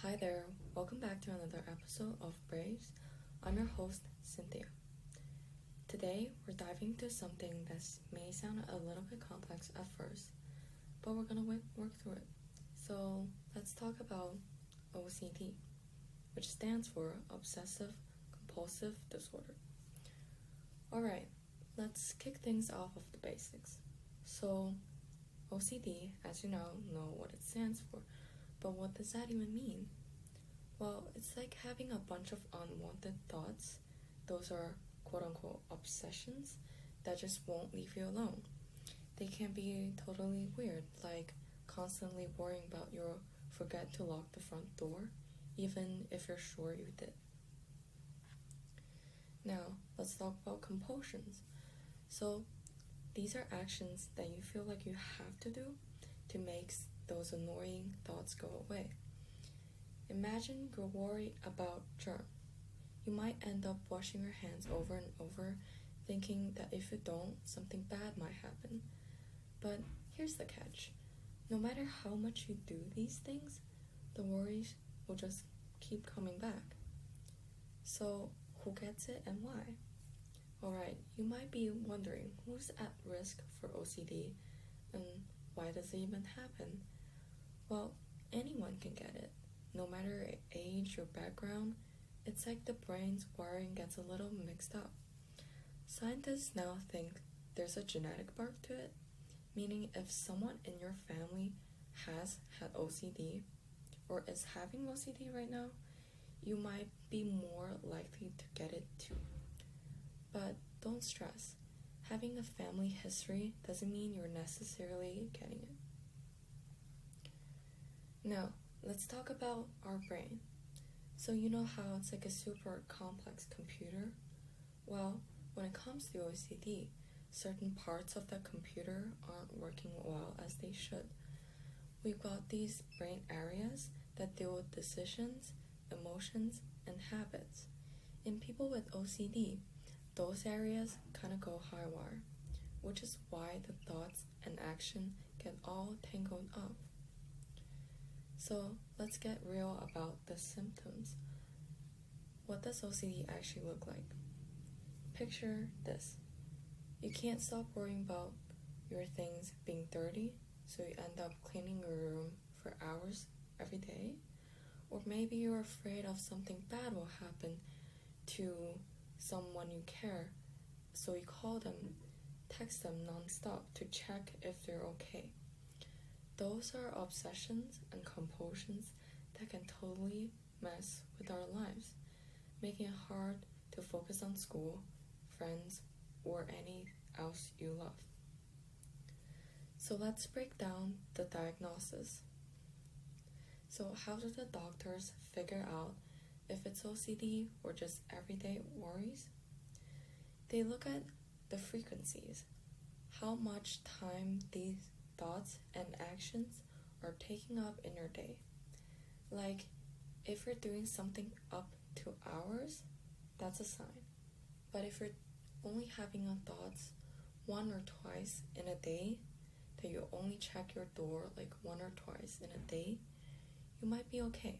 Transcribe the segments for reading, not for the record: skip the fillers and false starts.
Hi there, welcome back to another episode of Braves. I'm your host, Cynthia. Today, we're diving into something that may sound a little bit complex at first, but we're gonna work through it. So, let's talk about OCD, which stands for Obsessive Compulsive Disorder. Alright, let's kick things off of the basics. So, OCD, as you know what it stands for. But what does that even mean? Well, it's like having a bunch of unwanted thoughts. Those are quote-unquote obsessions that just won't leave you alone. They can be totally weird, like constantly worrying about you'll forget to lock the front door, even if you're sure you did. Now, let's talk about compulsions. So, these are actions that you feel like you have to do to make those annoying thoughts go away. Imagine you're worried about germs. You might end up washing your hands over and over, thinking that if you don't, something bad might happen. But here's the catch. No matter how much you do these things, the worries will just keep coming back. So, who gets it and why? Alright, you might be wondering who's at risk for OCD and why does it even happen? Well, anyone can get it. No matter age or background, it's like the brain's wiring gets a little mixed up. Scientists now think there's a genetic birth to it, meaning if someone in your family has had OCD or is having OCD right now, you might be more likely to get it too. But don't stress. Having a family history doesn't mean you're necessarily getting it. Now, let's talk about our brain. So you know how it's like a super complex computer? Well, when it comes to OCD, certain parts of the computer aren't working well as they should. We've got these brain areas that deal with decisions, emotions, and habits. In people with OCD, those areas kind of go haywire, which is why the thoughts and action get all tangled up. So let's get real about the symptoms. What does OCD actually look like? Picture this. You can't stop worrying about your things being dirty, so you end up cleaning your room for hours every day. Or maybe you're afraid of something bad will happen to someone you care, so you call them, text them nonstop to check if they're okay. Those are obsessions and compulsions that can totally mess with our lives, making it hard to focus on school, friends, or any else you love. So let's break down the diagnosis. So how do the doctors figure out if it's OCD or just everyday worries? They look at the frequencies, how much time these thoughts and actions are taking up in your day. Like, if you're doing something up to hours, that's a sign. But if you're only having thoughts one or twice in a day, that you only check your door like one or twice in a day, you might be okay.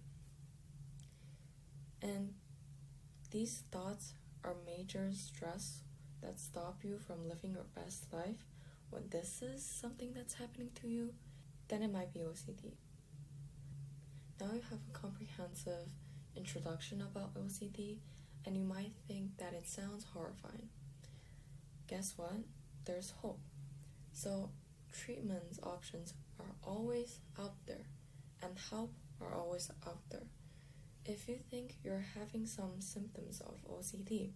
And these thoughts are major stress that stop you from living your best life. When this is something that's happening to you, then it might be OCD. Now you have a comprehensive introduction about OCD, and you might think that it sounds horrifying. Guess what? There's hope. So treatment options are always out there, and help are always out there. If you think you're having some symptoms of OCD,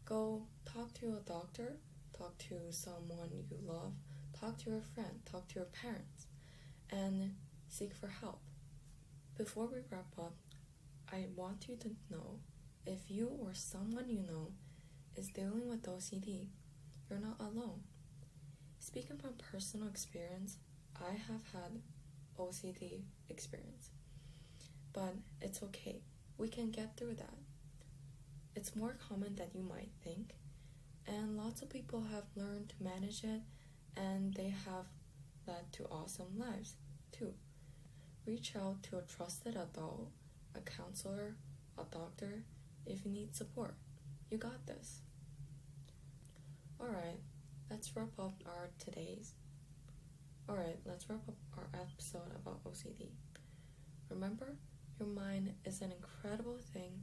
go talk to a doctor, talk to someone you love, talk to your friend, talk to your parents, and seek for help. Before we wrap up, I want you to know if you or someone you know is dealing with OCD, you're not alone. Speaking from personal experience, I have had OCD experience. But it's okay. We can get through that. It's more common than you might think, and lots of people have learned to manage it, and they have led to awesome lives too. Reach out to a trusted adult a counselor, a doctor, if you need support. You got this. Alright, let's wrap up our episode about OCD. Remember, your mind is an incredible thing,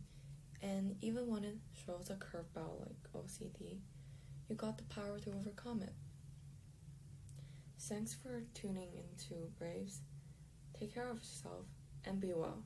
and even when it throws a curveball like OCD, you got the power to overcome it. Thanks for tuning into Braves. Take care of yourself and be well.